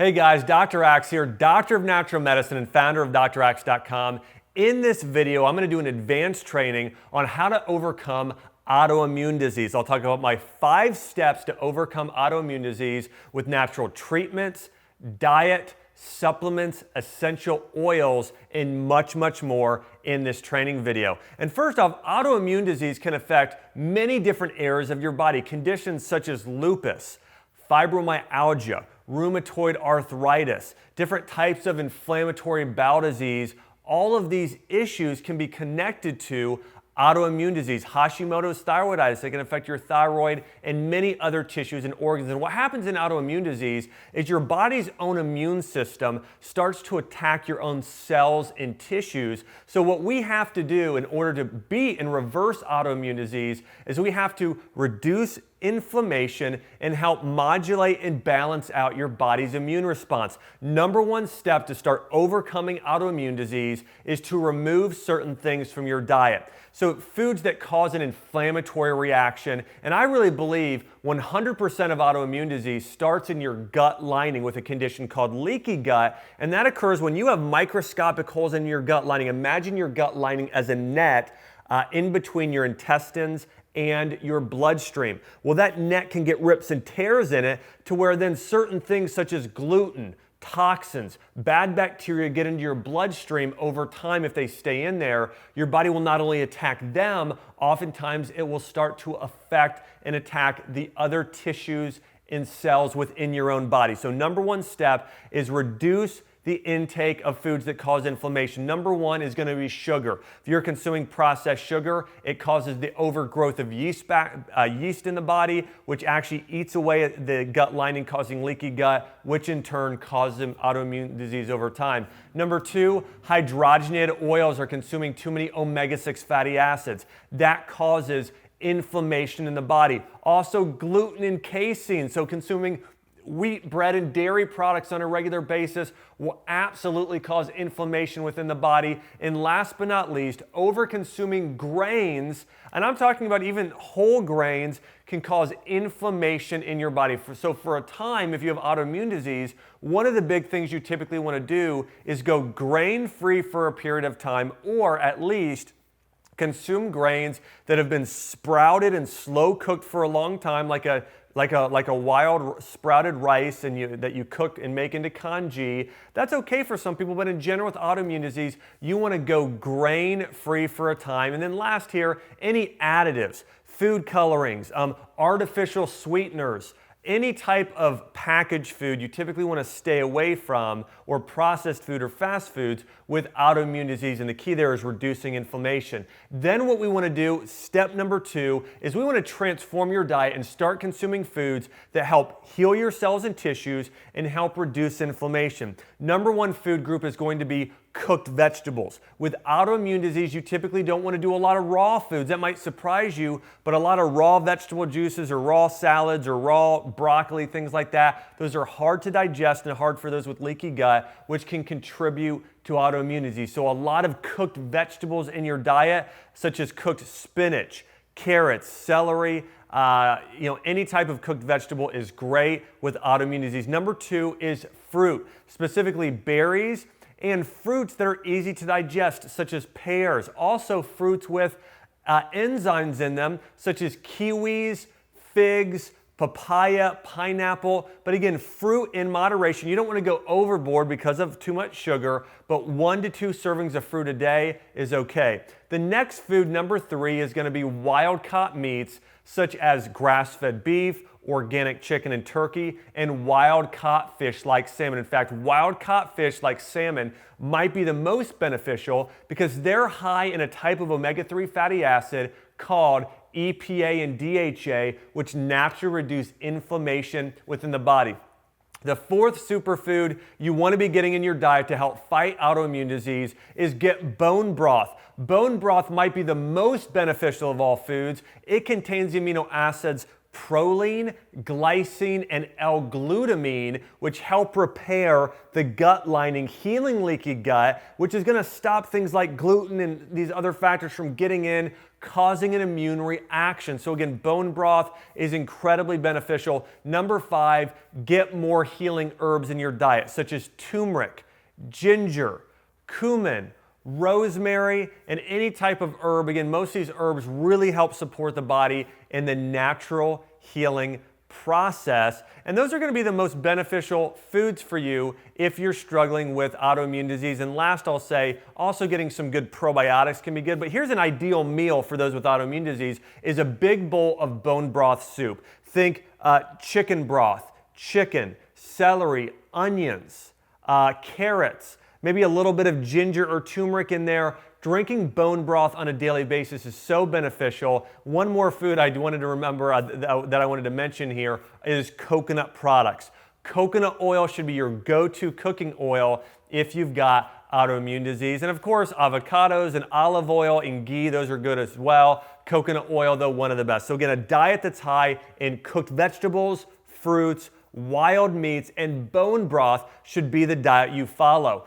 Hey guys, Dr. Axe here, doctor of natural medicine and founder of draxe.com. In this video, I'm going to do an advanced training on how to overcome autoimmune disease. I'll talk about my 5 steps to overcome autoimmune disease with natural treatments, diet, supplements, essential oils, and much more in this training video. And first off, autoimmune disease can affect many different areas of your body. Conditions such as lupus, fibromyalgia, rheumatoid arthritis, different types of inflammatory bowel disease. All of these issues can be connected to autoimmune disease. Hashimoto's thyroiditis, they can affect your thyroid and many other tissues and organs. And what happens in autoimmune disease is your body's own immune system starts to attack your own cells and tissues. So what we have to do in order to beat and reverse autoimmune disease is we have to reduce inflammation and help modulate and balance out your body's immune response. Number 1 step to start overcoming autoimmune disease is to remove certain things from your diet. So foods that cause an inflammatory reaction, and I really believe 100% of autoimmune disease starts in your gut lining with a condition called leaky gut, and that occurs when you have microscopic holes in your gut lining. Imagine your gut lining as a net in between your intestines and your bloodstream. Well, that net can get rips and tears in it to where then certain things such as gluten, toxins, bad bacteria get into your bloodstream over time. If they stay in there, your body will not only attack them, oftentimes it will start to affect and attack the other tissues and cells within your own body. So number 1 step is reduce the intake of foods that cause inflammation. Number 1 is going to be sugar. If you're consuming processed sugar, it causes the overgrowth of yeast in the body, which actually eats away at the gut lining, causing leaky gut, which in turn causes autoimmune disease over time. Number 2, hydrogenated oils are consuming too many omega-6 fatty acids. That causes inflammation in the body. Also, gluten and casein, so consuming wheat, bread, and dairy products on a regular basis will absolutely cause inflammation within the body. And last but not least, over-consuming grains, and I'm talking about even whole grains, can cause inflammation in your body. So for a time, if you have autoimmune disease, one of the big things you typically want to do is go grain-free for a period of time, or at least consume grains that have been sprouted and slow cooked for a long time, like a wild sprouted rice that you cook and make into congee. That's okay for some people, but in general with autoimmune disease, you want to go grain-free for a time. And then last here, any additives, food colorings, artificial sweeteners, any type of packaged food you typically want to stay away from, or processed food or fast foods with autoimmune disease. And the key there is reducing inflammation. Then what we want to do, step number 2, is we want to transform your diet and start consuming foods that help heal your cells and tissues and help reduce inflammation. Number 1 food group is going to be cooked vegetables. With autoimmune disease, you typically don't want to do a lot of raw foods. That might surprise you, but a lot of raw vegetable juices or raw salads or raw broccoli, things like that, those are hard to digest and hard for those with leaky gut, which can contribute to autoimmune disease. So a lot of cooked vegetables in your diet, such as cooked spinach, carrots, celery, any type of cooked vegetable is great with autoimmune disease. Number 2 is fruit, specifically berries and fruits that are easy to digest, such as pears. Also fruits with enzymes in them, such as kiwis, figs, papaya, pineapple. But again, fruit in moderation. You don't want to go overboard because of too much sugar, but 1 to 2 servings of fruit a day is okay. The next food, number 3, is going to be wild-caught meats, such as grass-fed beef, organic chicken and turkey, and wild-caught fish like salmon. In fact, wild-caught fish like salmon might be the most beneficial because they're high in a type of omega-3 fatty acid called EPA and DHA, which naturally reduce inflammation within the body. The 4th superfood you want to be getting in your diet to help fight autoimmune disease is get bone broth. Bone broth might be the most beneficial of all foods. It contains the amino acids proline, glycine, and L-glutamine, which help repair the gut lining, healing leaky gut, which is going to stop things like gluten and these other factors from getting in, causing an immune reaction. So again, bone broth is incredibly beneficial. Number 5, get more healing herbs in your diet, such as turmeric, ginger, cumin, rosemary, and any type of herb. Again, most of these herbs really help support the body in the natural healing process. And those are going to be the most beneficial foods for you if you're struggling with autoimmune disease. And last, I'll say, also getting some good probiotics can be good. But here's an ideal meal for those with autoimmune disease is a big bowl of bone broth soup. Think chicken broth, chicken, celery, onions, carrots, maybe a little bit of ginger or turmeric in there. Drinking bone broth on a daily basis is so beneficial. One more food I wanted to remember that I wanted to mention here is coconut products. Coconut oil should be your go-to cooking oil if you've got autoimmune disease. And of course, avocados and olive oil and ghee, those are good as well. Coconut oil, though, one of the best. So again, a diet that's high in cooked vegetables, fruits, wild meats, and bone broth should be the diet you follow.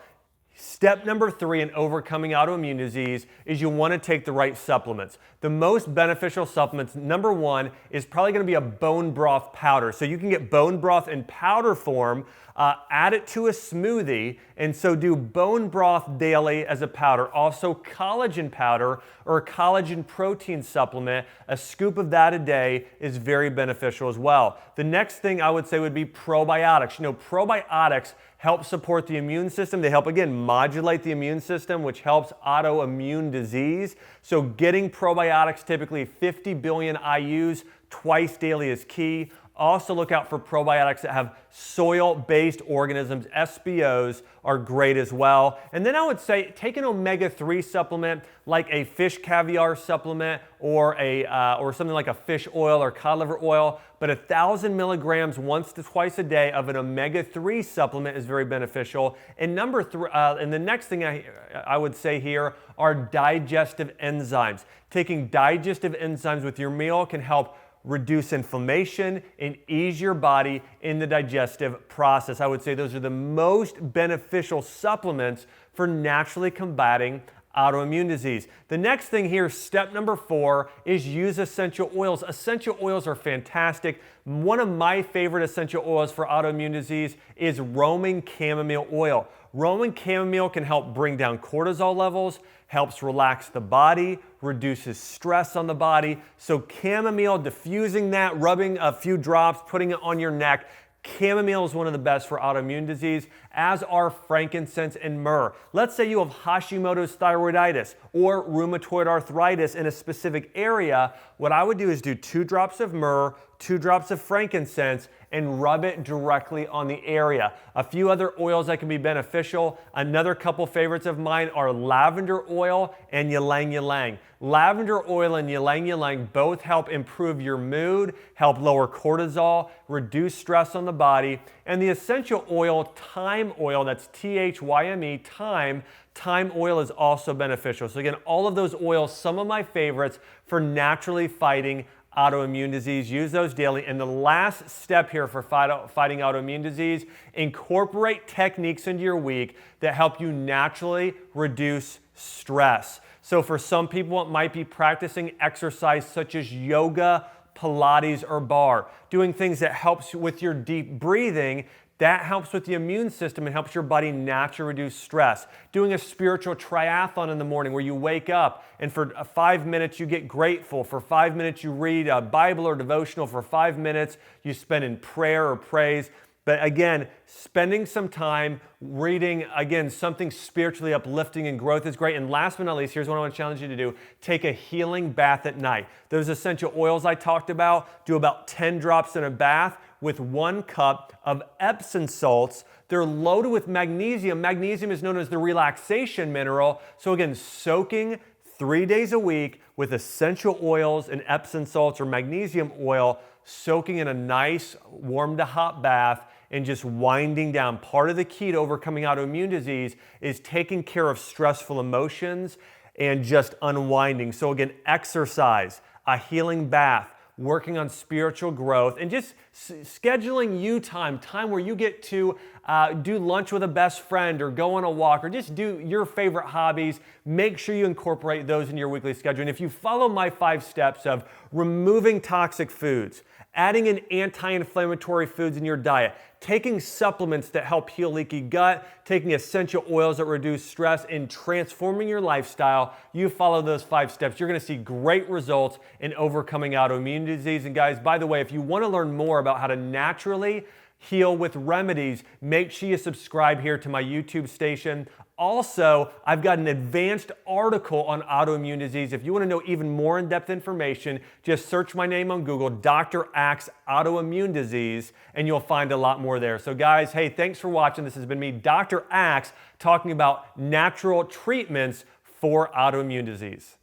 Step number 3 in overcoming autoimmune disease is you want to take the right supplements. The most beneficial supplements, number 1, is probably going to be a bone broth powder. So you can get bone broth in powder form, add it to a smoothie, and so do bone broth daily as a powder. Also collagen powder or a collagen protein supplement, a scoop of that a day is very beneficial as well. The next thing I would say would be probiotics. You know, probiotics help support the immune system. They help, again, modulate the immune system, which helps autoimmune disease. So getting probiotics, typically 50 billion IUs twice daily, is key. Also look out for probiotics that have soil-based organisms. SBOs are great as well. And then I would say take an omega-3 supplement like a fish caviar supplement or something like a fish oil or cod liver oil. But 1,000 milligrams once to twice a day of an omega-3 supplement is very beneficial. And and the next thing I would say here are digestive enzymes. Taking digestive enzymes with your meal can help reduce inflammation and ease your body in the digestive process. I would say those are the most beneficial supplements for naturally combating autoimmune disease. The next thing here, step number 4, is use essential oils. Essential oils are fantastic. One of my favorite essential oils for autoimmune disease is Roman chamomile oil. Roman chamomile can help bring down cortisol levels, helps relax the body, reduces stress on the body. So chamomile, diffusing that, rubbing a few drops, putting it on your neck. Chamomile is one of the best for autoimmune disease, as are frankincense and myrrh. Let's say you have Hashimoto's thyroiditis or rheumatoid arthritis in a specific area. What I would do is do 2 drops of myrrh, 2 drops of frankincense, and rub it directly on the area. A few other oils that can be beneficial. Another couple favorites of mine are lavender oil and ylang ylang. Lavender oil and ylang ylang both help improve your mood, help lower cortisol, reduce stress on the body. And the essential oil, thyme oil, that's T-H-Y-M-E, thyme oil is also beneficial. So again, all of those oils, some of my favorites for naturally fighting autoimmune disease. Use those daily. And the last step here for fighting autoimmune disease, incorporate techniques into your week that help you naturally reduce stress. So for some people, it might be practicing exercise such as yoga, Pilates, or bar. Doing things that helps with your deep breathing. That helps with the immune system and helps your body naturally reduce stress. Doing a spiritual triathlon in the morning where you wake up and for 5 minutes you get grateful. For 5 minutes you read a Bible or devotional. For 5 minutes you spend in prayer or praise. But again, spending some time reading, again, something spiritually uplifting and growth is great. And last but not least, here's what I want to challenge you to do. Take a healing bath at night. Those essential oils I talked about, do about 10 drops in a bath with 1 cup of Epsom salts. They're loaded with magnesium. Magnesium is known as the relaxation mineral. So again, soaking 3 days a week with essential oils and Epsom salts or magnesium oil, soaking in a nice warm to hot bath and just winding down. Part of the key to overcoming autoimmune disease is taking care of stressful emotions and just unwinding. So again, exercise, a healing bath, working on spiritual growth, and just scheduling you time where you get to do lunch with a best friend or go on a walk or just do your favorite hobbies. Make sure you incorporate those in your weekly schedule. And if you follow my 5 steps of removing toxic foods, adding in anti-inflammatory foods in your diet, taking supplements that help heal leaky gut, taking essential oils that reduce stress, and transforming your lifestyle, you follow those 5 steps, you're gonna see great results in overcoming autoimmune disease. And guys, by the way, if you wanna learn more about how to naturally heal with remedies, make sure you subscribe here to my YouTube station. Also, I've got an advanced article on autoimmune disease. If you want to know even more in-depth information, just search my name on Google, Dr. Axe Autoimmune Disease, and you'll find a lot more there. So guys, hey, thanks for watching. This has been me, Dr. Axe, talking about natural treatments for autoimmune disease.